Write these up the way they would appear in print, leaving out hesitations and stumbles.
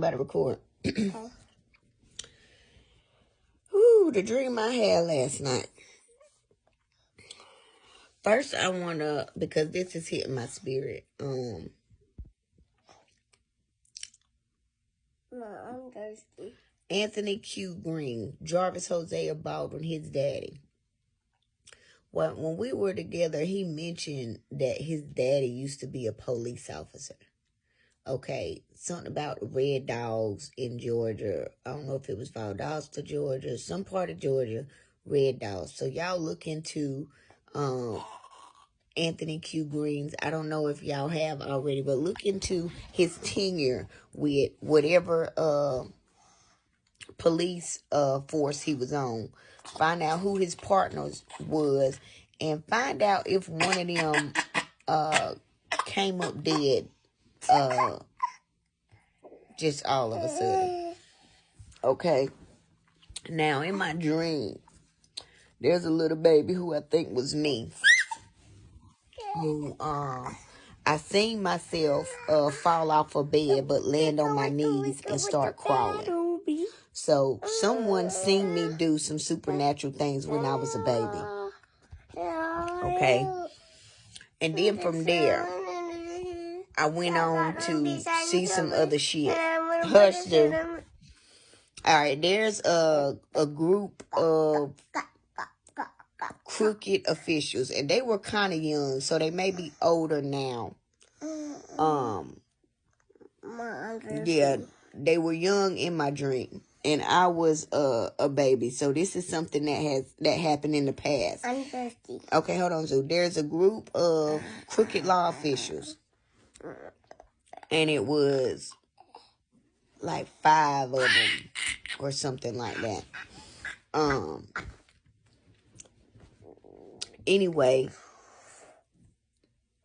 About to record. Ooh, the dream I had last night. First, I wanna, because this is hitting my spirit. No, I'm thirsty. Anthony Q. Green, Jarvis Hosea Baldwin, his daddy. Well, when we were together, he mentioned that his daddy used to be a police officer. Okay, something about red dogs in Georgia. I don't know if it was Valdosta, Georgia, some part of Georgia, red dogs. So y'all look into Anthony Q. Green's. I don't know if y'all have already, but look into his tenure with whatever police force he was on. Find out who his partners was, and find out if one of them came up dead just all of a sudden. Okay. Now, in my dream, there's a little baby who I think was me. Who I seen myself fall off a bed but land on my knees and start crawling. So someone seen me do some supernatural things when I was a baby. Okay. And then from there, I went on to see some other shit. Hush, dude. Alright, there's a group of crooked officials, and they were kind of young, so they may be older now. Yeah, they were young in my dream, and I was a baby. So this is something that happened in the past. I'm thirsty. Okay, hold on. So there's a group of crooked law officials, and it was like 5 of them or something like that. Anyway,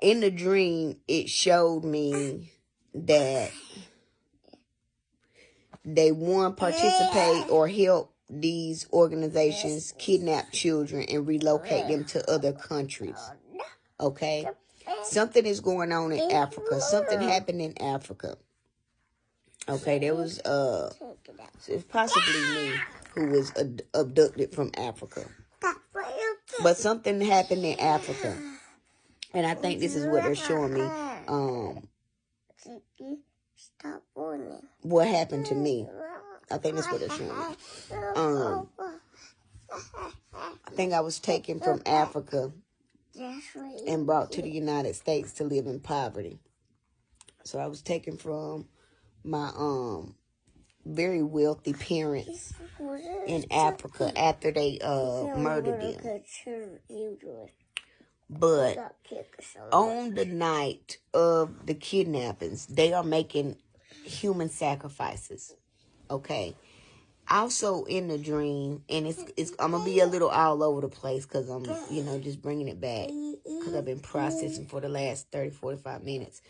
in the dream, it showed me that they participate or help these organizations kidnap children and relocate them to other countries. Okay? Something is going on in Africa. Something happened in Africa. Okay, there was it's possibly me who was abducted from Africa. But something happened in Africa. And I think this is what they're showing me. Stop warning. What happened to me. I think that's what they're showing me. I think I was taken from Africa and brought to the United States to live in poverty. So I was taken from my very wealthy parents in Africa after they murdered them. But on the night of the kidnappings, they are making human sacrifices. Okay. Also in the dream, and it's I'm gonna be a little all over the place because I'm just bringing it back because I've been processing for the last 30-45 minutes.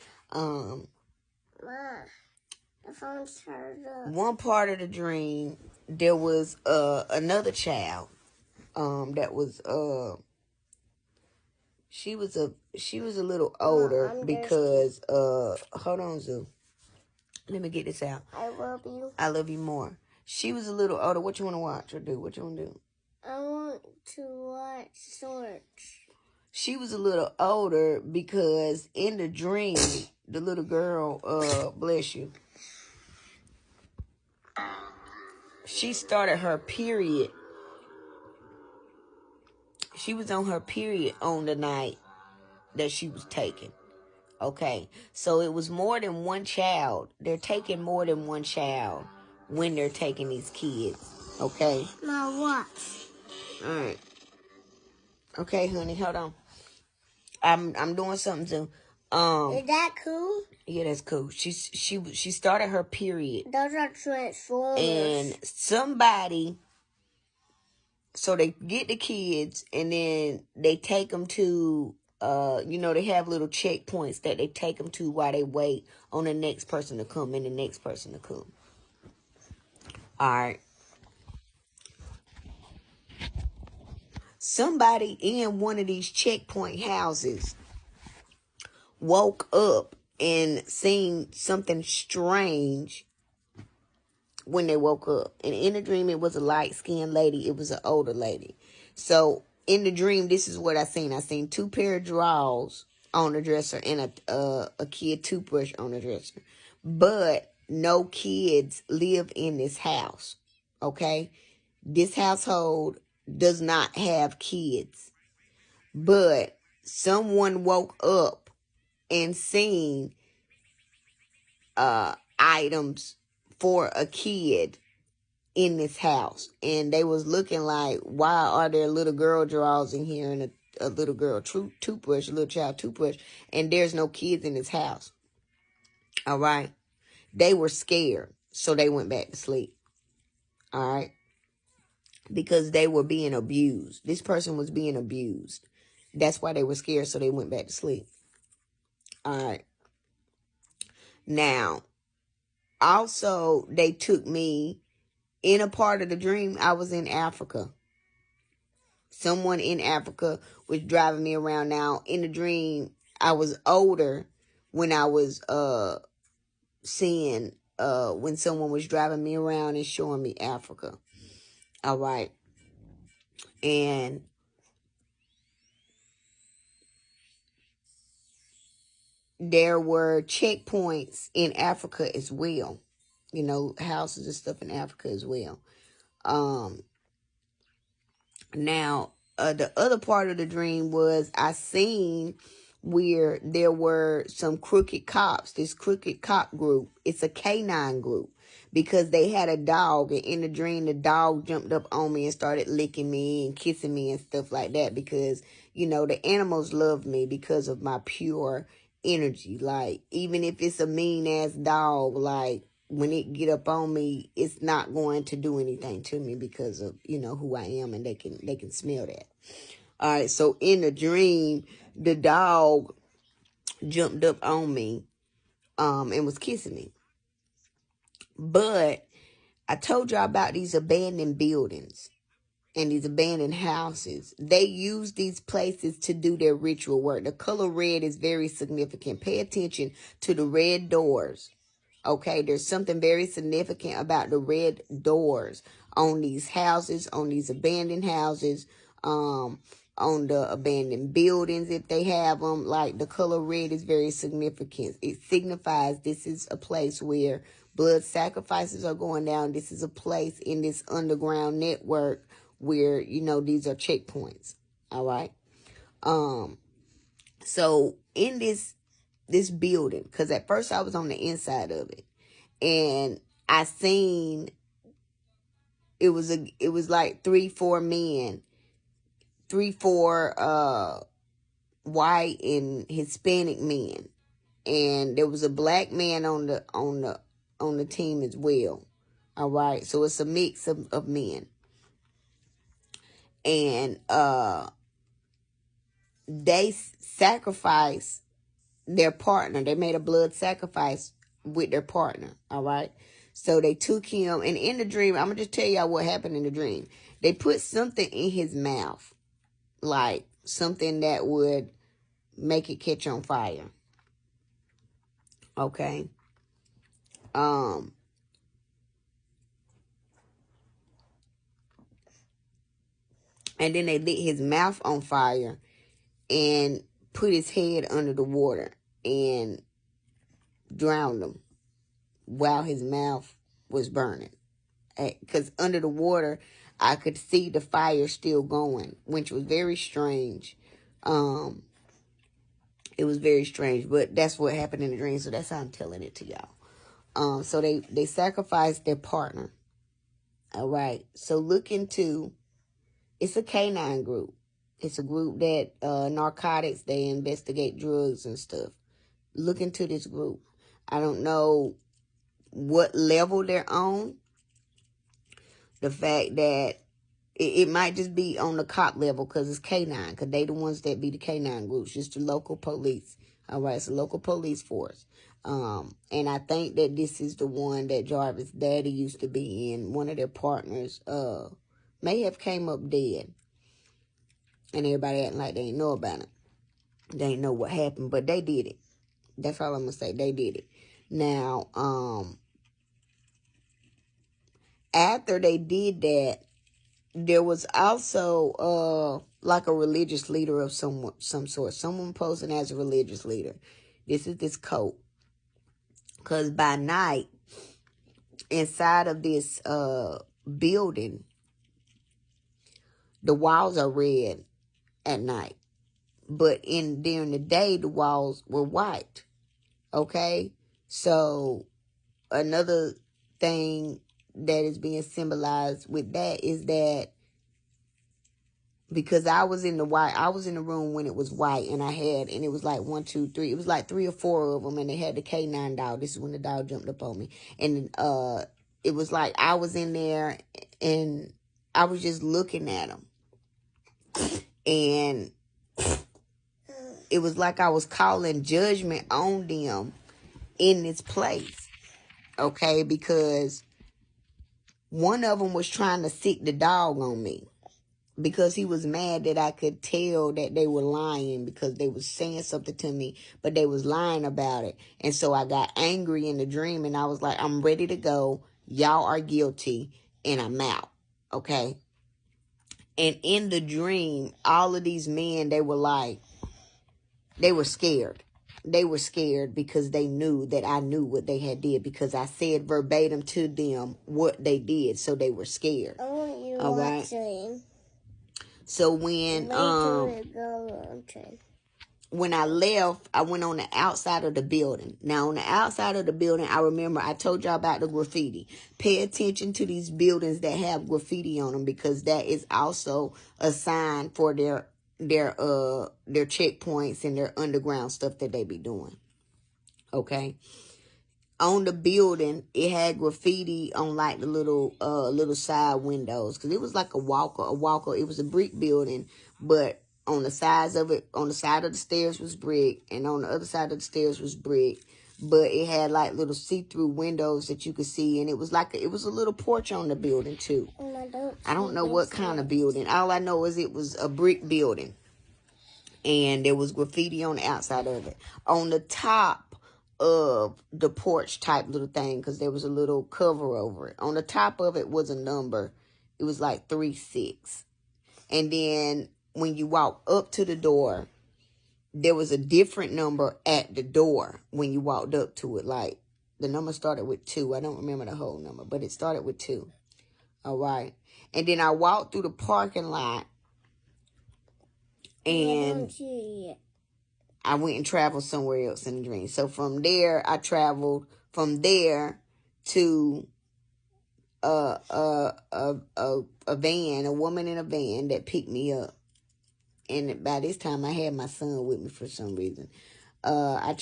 The phone's turned up. One part of the dream, there was another child that was she was a little older because hold on, Zoo. Let me get this out. I love you. I love you more. She was a little older. What you want to watch or do? What you want to do? I want to watch Shorts. She was a little older because in the dream, the little girl, bless you, she started her period. She was on her period on the night that she was taken. Okay, so it was more than one child. They're taking more than one child when they're taking these kids. Okay? Now what? Alright. Okay, honey, hold on. I'm doing something too. Is that cool? Yeah, that's cool. She started her period. Those are Transformers. And somebody, so they get the kids and then they take them to they have little checkpoints that they take them to while they wait on the next person to come and the next person to come. All right. Somebody in one of these checkpoint houses woke up and seen something strange when they woke up. And in the dream, it was a light-skinned lady. It was an older lady. So in the dream, this is what I seen. I seen 2 pair of drawers on the dresser and a kid toothbrush on the dresser. But no kids live in this house. Okay? This household does not have kids. But someone woke up and seen items for a kid in this house, and they was looking like, why are there little girl drawers in here and a little girl toothbrush, a little child toothbrush, and there's no kids in this house. All right, they were scared, so they went back to sleep. All right, because they were being abused. This person was being abused. That's why they were scared, so they went back to sleep. All right, now also they took me in a part of the dream. I was in Africa. Someone in Africa was driving me around. Now, in the dream, I was older when I was seeing when someone was driving me around and showing me Africa. All right. And there were checkpoints in Africa as well. You know, houses and stuff in Africa as well. Now, the other part of the dream was I seen where there were some crooked cops, this crooked cop group. It's a canine group because they had a dog, and in the dream, the dog jumped up on me and started licking me and kissing me and stuff like that because, you know, the animals love me because of my pure energy. Like, even if it's a mean-ass dog, like, when it get up on me, it's not going to do anything to me because of, you know, who I am, and they can smell that. All right, so in the dream, the dog jumped up on me and was kissing me. But I told y'all about these abandoned buildings and these abandoned houses. They use these places to do their ritual work. The color red is very significant. Pay attention to the red doors. Okay, there's something very significant about the red doors on these houses, on these abandoned houses, on the abandoned buildings if they have them. Like, the color red is very significant. It signifies this is a place where blood sacrifices are going down. This is a place in this underground network where, you know, these are checkpoints. All right. So in this building, because at first I was on the inside of it, and I seen it was like 3-4 men, 3-4 white and Hispanic men, and there was a black man on the team as well. All right, so it's a mix of men, and they sacrificed their partner. They made a blood sacrifice with their partner. All right. So they took him, and in the dream, I'm going to just tell y'all what happened in the dream. They put something in his mouth, like something that would make it catch on fire. Okay. And then they lit his mouth on fire and put his head under the water and drowned him while his mouth was burning. Because under the water, I could see the fire still going, which was very strange. It was very strange, but that's what happened in the dream, so that's how I'm telling it to y'all. So they sacrificed their partner. All right. So look into, it's a canine group. It's a group that narcotics, they investigate drugs and stuff. Look into this group. I don't know what level they're on. The fact that it might just be on the cop level because it's canine, because they the ones that be the canine groups, just the local police. All right, it's a local police force. And I think that this is the one that Jarvis' daddy used to be in. One of their partners may have came up dead. And everybody acting like they ain't know about it. They ain't know what happened, but they did it. That's all I'm going to say. They did it. Now, after they did that, there was also like a religious leader of some sort. Someone posing as a religious leader. This is this cult. Because by night, inside of this building, the walls are red at night. But during the day, the walls were white. Okay? So another thing that is being symbolized with that is that because I was in the room when it was white, and it was like 1, 2, 3. It was like 3 or 4 of them, and they had the K9 dog. This is when the dog jumped up on me, and it was like I was in there, and I was just looking at them, and it was like I was calling judgment on them in this place, okay? Because one of them was trying to sick the dog on me. Because he was mad that I could tell that they were lying because they was saying something to me, but they was lying about it. And so I got angry in the dream, and I was like, I'm ready to go. Y'all are guilty, and I'm out. Okay? And in the dream, all of these men, they were scared. They were scared because they knew that I knew what they had did, because I said verbatim to them what they did. So they were scared. I want you all watching. Right? So when I left, I went on the outside of the building. Now, on the outside of the building, I remember I told y'all about the graffiti. Pay attention to these buildings that have graffiti on them, because that is also a sign for their checkpoints and their underground stuff that they be doing. Okay. On the building, it had graffiti on like the little side windows, because it was like a walker. It was a brick building, but on the sides of it, on the side of the stairs was brick, and on the other side of the stairs was brick. But it had like little see-through windows that you could see, and it was a little porch on the building too. I don't know what kind of building. All I know is it was a brick building, and there was graffiti on the outside of it. On the top of the porch type little thing, because there was a little cover over it. On the top of it was a number. It was like 36. And then when you walk up to the door, there was a different number at the door when you walked up to it. Like the number started with 2. I don't remember the whole number, but it started with 2. All right. And then I walked through the parking lot, and I went and traveled somewhere else in the dream. So from there, I traveled from there to a van, a woman in a van that picked me up. And by this time, I had my son with me for some reason. I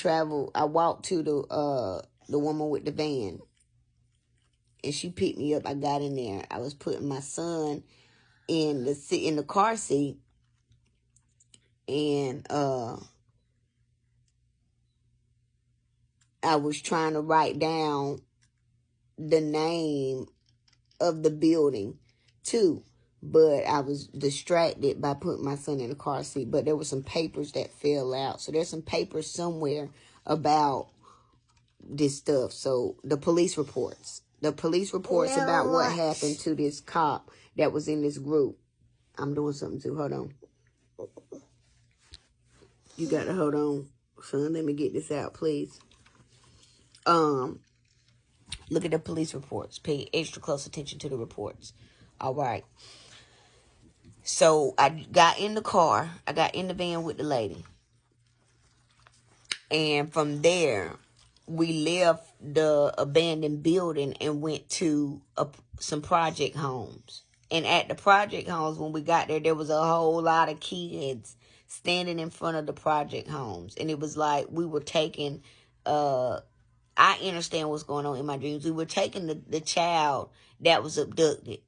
walked to the woman with the van, and she picked me up. I got in there. I was putting my son in the car seat, and I was trying to write down the name of the building too, but I was distracted by putting my son in the car seat. But there were some papers that fell out. So there's some papers somewhere about this stuff. So the police reports about what happened to this cop that was in this group. I'm doing something too. Hold on. You got to hold on, son. Let me get this out, please. Look at the police reports. Pay extra close attention to the reports. All right. So I got in the car. I got in the van with the lady. And from there, we left the abandoned building and went to some project homes. And at the project homes, when we got there, there was a whole lot of kids standing in front of the project homes. And it was like we were taking... I understand what's going on in my dreams. We were taking the child that was abducted,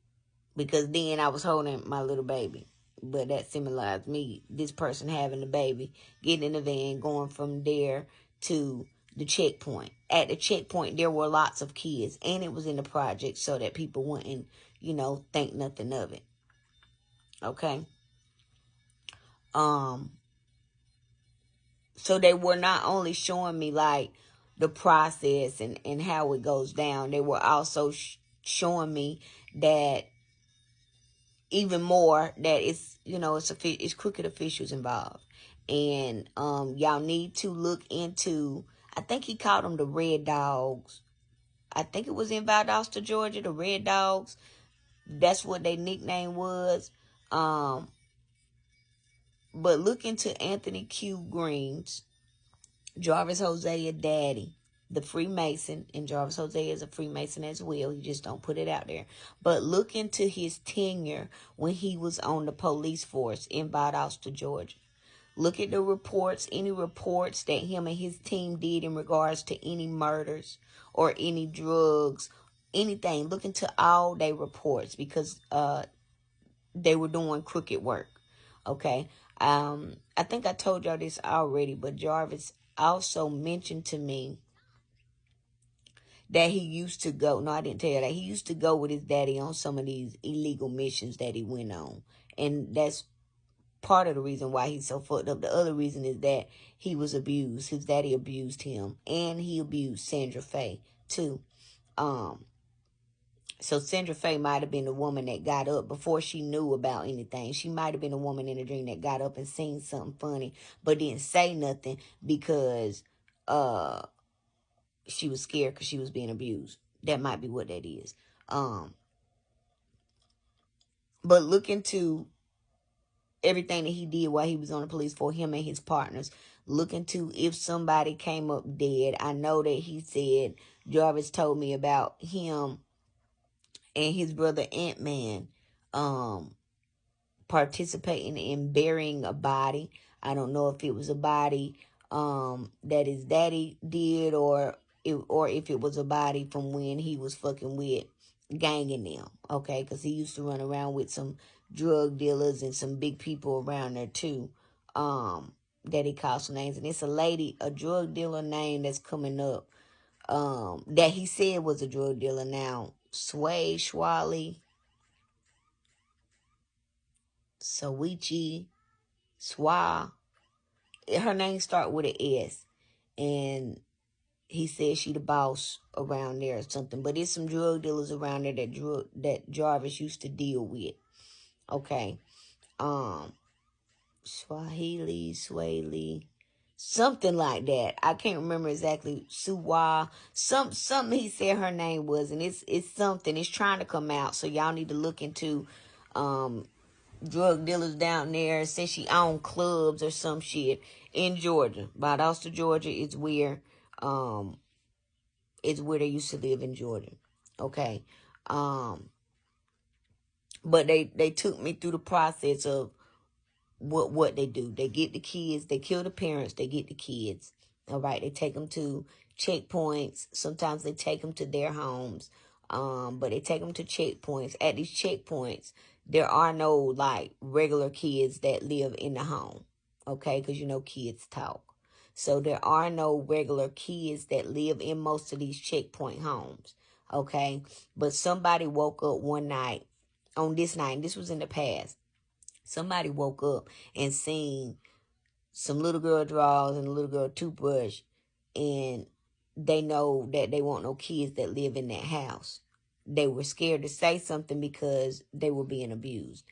because then I was holding my little baby. But that symbolized me, this person having the baby, getting in the van, going from there to the checkpoint. At the checkpoint, there were lots of kids, and it was in the project so that people wouldn't, think nothing of it. Okay? So they were not only showing me, like, the process and how it goes down. They were also showing me that even more that it's, it's crooked officials involved. And y'all need to look into, I think he called them the Red Dogs. I think it was in Valdosta, Georgia, the Red Dogs. That's what their nickname was. But look into Anthony Q. Green's Jarvis Hosea daddy, the Freemason, and Jarvis Hosea is a Freemason as well. He just don't put it out there. But look into his tenure when he was on the police force in Valdosta, Georgia. Look at the reports, any reports that him and his team did in regards to any murders or any drugs, anything. Look into all their reports because they were doing crooked work. Okay. I think I told y'all this already, but Jarvis also mentioned to me that he used to go. No, I didn't tell you that. He used to go with his daddy on some of these illegal missions that he went on. And that's part of the reason why he's so fucked up. The other reason is that he was abused. His daddy abused him. And he abused Sandra Faye, too. So Sandra Faye might have been the woman that got up before she knew about anything. She might have been a woman in a dream that got up and seen something funny, but didn't say nothing because she was scared because she was being abused. That might be what that is. But look into everything that he did while he was on the police for him and his partners. Look into if somebody came up dead. I know that he said, Jarvis told me about him and his brother Ant-Man participating in burying a body. I don't know if it was a body that his daddy did or if it was a body from when he was fucking with ganging them, okay? Because he used to run around with some drug dealers and some big people around there too, that he called some names. And it's a lady, a drug dealer name that's coming up, that he said was a drug dealer now. Schwally, Sawichi, Swa. Her name start with an S. And he said she the boss around there or something. But it's some drug dealers around there that Jarvis used to deal with. Okay. Swahili, something like that. I can't remember exactly. Suwa, something he said her name was, and it's something. It's trying to come out, so y'all need to look into drug dealers down there. Since she owned clubs or some shit in Georgia, Valdosta, Georgia. It's where they used to live in Georgia. Okay, but they took me through the process of what they do. They get the kids, they kill the parents, they get the kids. All right, they take them to checkpoints. Sometimes they take them to their homes, but they take them to checkpoints. At these checkpoints, there are no like regular kids that live in the home, okay? Because kids talk. So there are no regular kids that live in most of these checkpoint homes, okay? But somebody woke up one night, on this night, and this was in the past. Somebody woke up and seen some little girl drawers and a little girl toothbrush, and they know that they want no kids that live in that house. They were scared to say something because they were being abused.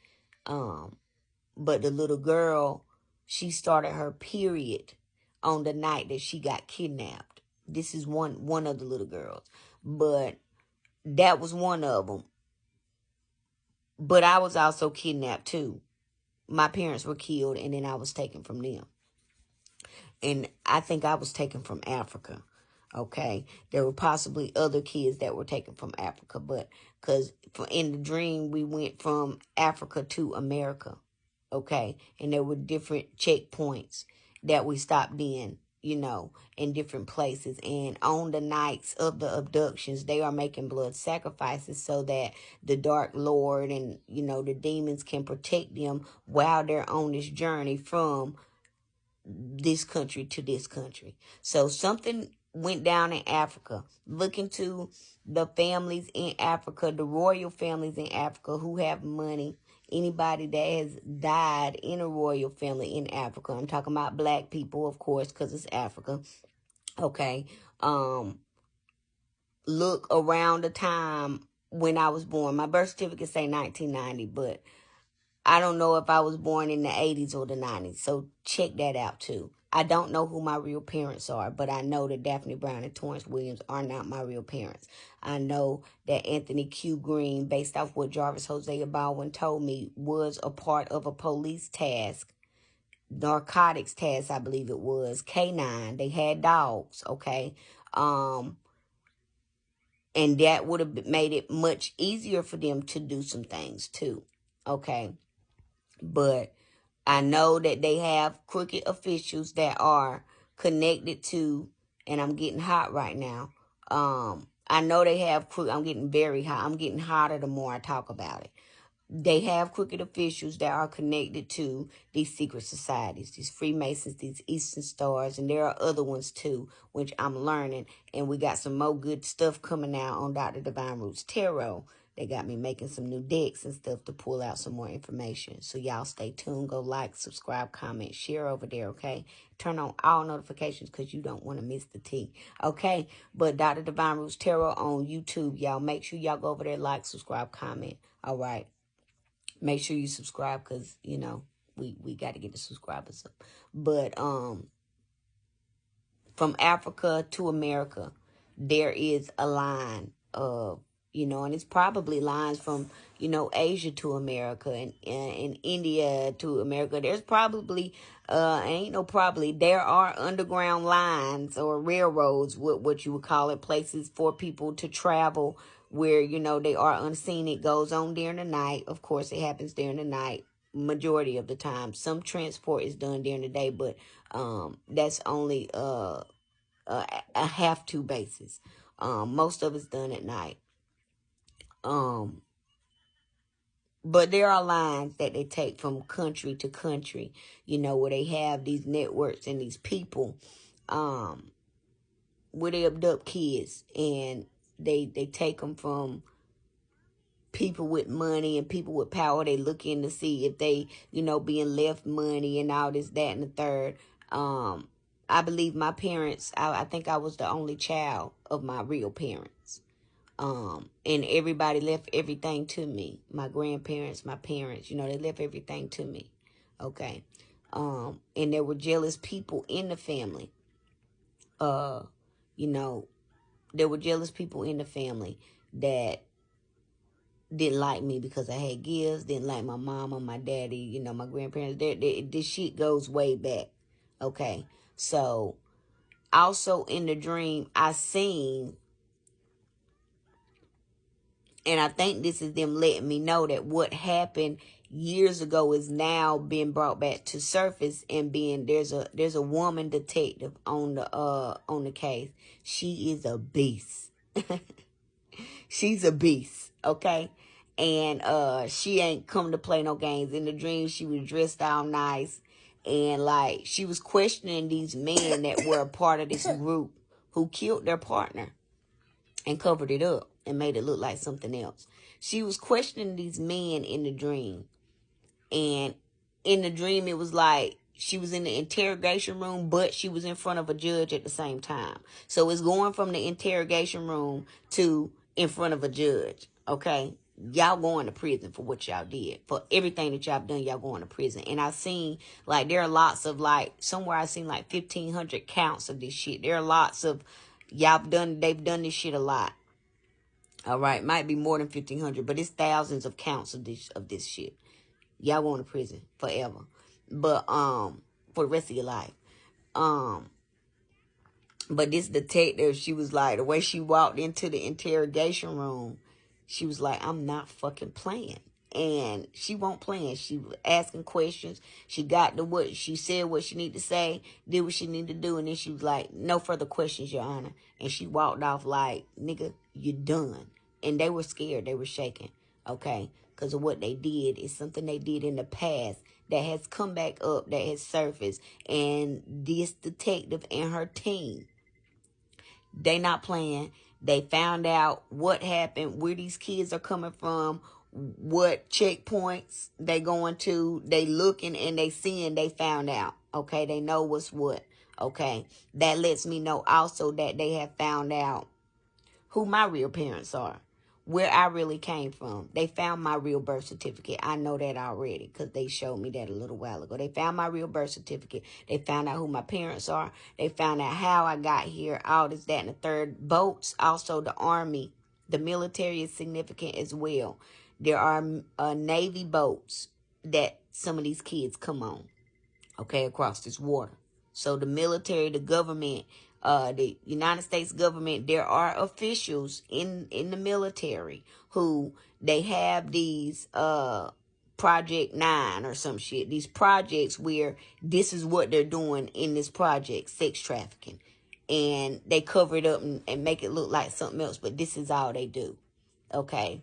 But the little girl, she started her period on the night that she got kidnapped. This is one of the little girls, but that was one of them. But I was also kidnapped too. My parents were killed, and then I was taken from them. And I think I was taken from Africa. Okay, there were possibly other kids that were taken from Africa, but because in the dream we went from Africa to America. Okay, and there were different checkpoints that we stopped in different places. And on the nights of the abductions, they are making blood sacrifices so that the Dark Lord and the demons can protect them while they're on this journey from this country to this country. So something went down in Africa. Look into the families in Africa, the royal families in Africa who have money. Anybody that has died in a royal family in Africa. I'm talking about black people, of course, because it's Africa. Okay. Look around the time when I was born. My birth certificate say 1990, but I don't know if I was born in the 80s or the 90s. So check that out too. I don't know who my real parents are, but I know that Daphne Brown and Torrance Williams are not my real parents. I know that Anthony Q. Green, based off what Jarvis Hosea Baldwin told me, was a part of a police task, narcotics task, I believe it was, K9. They had dogs, okay? And that would have made it much easier for them to do some things too, okay? But I know that they have crooked officials that are connected to, and I'm getting hot right now. I know they have I'm getting very hot. I'm getting hotter the more I talk about it. They have crooked officials that are connected to these secret societies, these Freemasons, these Eastern Stars, and there are other ones too, which I'm learning. And we got some more good stuff coming out on Dr. Divine Roots Tarot. They got me making some new decks and stuff to pull out some more information. So y'all stay tuned. Go like, subscribe, comment, share over there, okay? Turn on all notifications because you don't want to miss the tea, okay? But Dr. Divine Roots Tarot on YouTube, y'all. Make sure y'all go over there, like, subscribe, comment, all right? Make sure you subscribe because, you know, we got to get the subscribers up. But from Africa to America, there is a line of, you know, and it's probably lines from, you know, Asia to America and India to America. There's probably, there are underground lines or railroads, what you would call it, places for people to travel where, you know, they are unseen. It goes on during the night. Of course, it happens during the night majority of the time. Some transport is done during the day, but that's only a have to basis. Most of it's done at night. But there are lines that they take from country to country, you know, where they have these networks and these people, where they abduct kids and they take them from people with money and people with power. They look in to see if they, you know, being left money and all this, that, and the third. I believe my parents, I think I was the only child of my real parents. And everybody left everything to me. My grandparents, my parents, you know, they left everything to me. Okay. And there were jealous people in the family. You know, there were jealous people in the family that didn't like me because I had gifts, didn't like my mama, my daddy, you know, my grandparents. This shit goes way back. Okay. So, also in the dream, I seen, and I think this is them letting me know that what happened years ago is now being brought back to surface and being, there's a woman detective on the case. She is a beast. She's a beast, okay? And she ain't come to play no games. In the dream, she was dressed all nice. And, like, she was questioning these men that were a part of this group who killed their partner and covered it up and made it look like something else. She was questioning these men in the dream. And in the dream, it was like she was in the interrogation room, but she was in front of a judge at the same time. So it's going from the interrogation room to in front of a judge, okay? Y'all going to prison for what y'all did. For everything that y'all done, y'all going to prison. And I seen, like, there are lots of, like, somewhere I seen, like, 1,500 counts of this shit. There are lots of, they've done this shit a lot. All right, might be more than 1,500, but it's thousands of counts of this shit. Y'all going to prison forever. But, for the rest of your life. But this detective, she was like, the way she walked into the interrogation room, she was like, I'm not fucking playing. And she won't playing. She was asking questions. She got to what she said, what she needed to say, did what she needed to do. And then she was like, no further questions, Your Honor. And she walked off like, nigga, you done. And they were scared. They were shaking. Okay. Because of what they did. It's something they did in the past that has come back up, that has surfaced. And this detective and her team, they not playing. They found out what happened, where these kids are coming from, what checkpoints they going to. They looking and they seeing, they found out. Okay, they know what's what. Okay, that lets me know also that they have found out who my real parents are. where I really came from. They found my real birth certificate. I know that already because they showed me that a little while ago. They found my real birth certificate. They found out who my parents are. They found out how I got here, all this, that, and the third. Boats, also the Army, the military is significant as well. There are Navy boats that some of these kids come on, okay, across this water. So the military, the government, the United States government, there are officials in the military who they have these Project 9 or some shit. These projects where this is what they're doing in this project, sex trafficking. And they cover it up and make it look like something else, but this is all they do. Okay.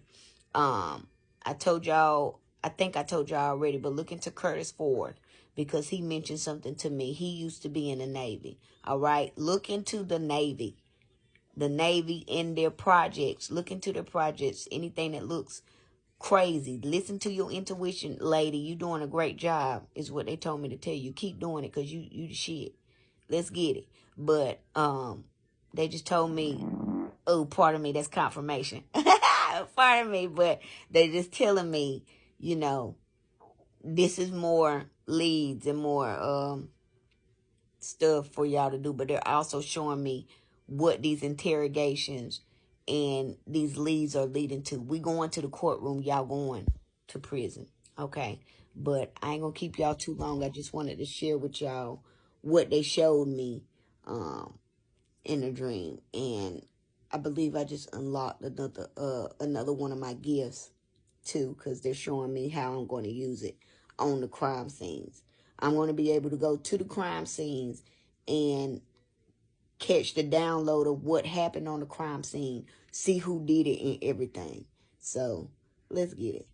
I told y'all, I think I told y'all already, but look into Curtis Ford because he mentioned something to me. He used to be in the Navy. All right. Look into the Navy. The Navy in their projects. Look into their projects. Anything that looks crazy. Listen to your intuition, lady. You doing a great job is what they told me to tell you. Keep doing it because you the shit. Let's get it. But they just told me, oh, pardon me, that's confirmation. Pardon me, but they just telling me, you know, this is more leads and more stuff for y'all to do. But they're also showing me what these interrogations and these leads are leading to. We going to the courtroom, y'all going to prison. Okay. But I ain't gonna keep y'all too long. I just wanted to share with y'all what they showed me in a dream. And I believe I just unlocked another one of my gifts too, because they're showing me how I'm going to use it on the crime scenes. I'm going to be able to go to the crime scenes and catch the download of what happened on the crime scene, see who did it and everything. So let's get it.